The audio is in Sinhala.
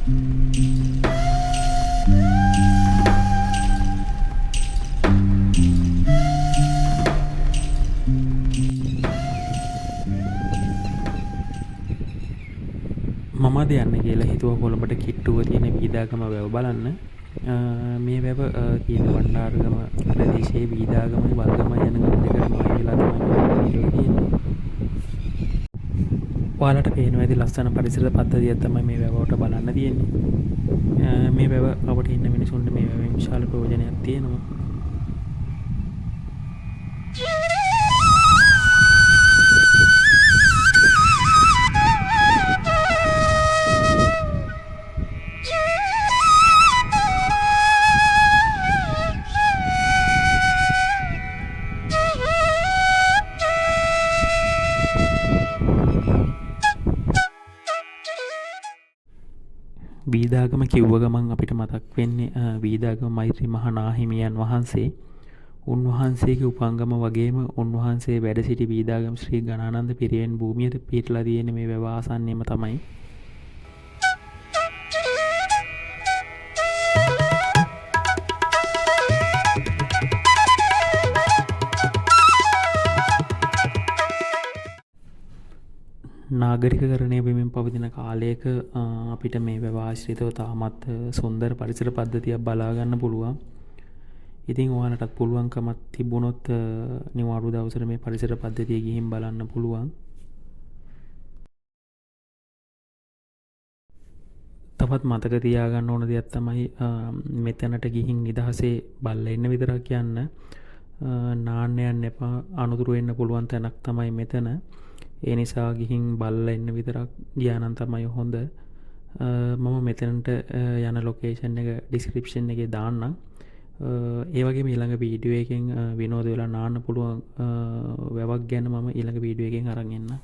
මමද යන්න කියලා හිතුව කොළඹට කිට්ටුව තියෙන වීදාගම වැව බලන්න. මේ වැව තියෙන වණ්ඩාරගම ප්‍රදේශයේ වීදාගමයි වල්ගම යන ගම දෙකට මායි වෙලා තමයි තියෙන්නේ. ඔයාලට පේනවා ඇති ලස්සන පරිසර පද්ධතියක් තමයි මේ වැවට බලන්න තියෙන්නේ. මේ වැව අපට ඉන්න මිනිසුන්ට මේ වැවෙන් විශාල ප්‍රයෝජනයක් තියෙනවා. වීදාගම කිව්ව ගමන් අපිට මතක් වෙන්නේ වීදාගම මෛත්‍රී මහා නාහිමියන් වහන්සේ. උන්වහන්සේගේ උපංගම වගේම උන්වහන්සේ වැඩ සිටි වීදාගම ශ්‍රී ගණානන්ද පිරිවෙන් භූමියද පිහිටලා තියෙන මේ වැව ආසන්නයේම තමයි. නාගරිකකරණය වෙමින් පවතින කාලයක අපිට මේ වැව ආශ්‍රිතව තාමත් සුන්දර පරිසර පද්ධතියක් බලාගන්න පුළුවන්. ඉතින් ඔයාලටත් පුළුවන්කමක් තිබුණොත් නිවාඩු දවසට මේ පරිසර පද්ධතිය ගිහින් බලන්න පුළුවන්. තවත් මතක තියාගන්න ඕන දෙයක් තමයි මෙතනට ගිහින් නිදහසේ බල්ලා ඉන්න විතරක් යන්න. නාන්න යන්න එපා. අනුතුරු වෙන්න පුළුවන් තැනක් තමයි මෙතන. ඒ නිසා ගිහින් බල්ලා ඉන්න විතරක් ගියා නම් තමයි හොඳ. මම මෙතනට යන ලොකේෂන් එක ඩිස්ක්‍රිප්ෂන් එකේ දාන්නම්. ඒ වගේම ඊළඟ වීඩියෝ එකෙන් විනෝද වෙලා නාන්න පුළුවන් වැවක් ගැන මම ඊළඟ වීඩියෝ එකෙන් අරන් එන්නම්.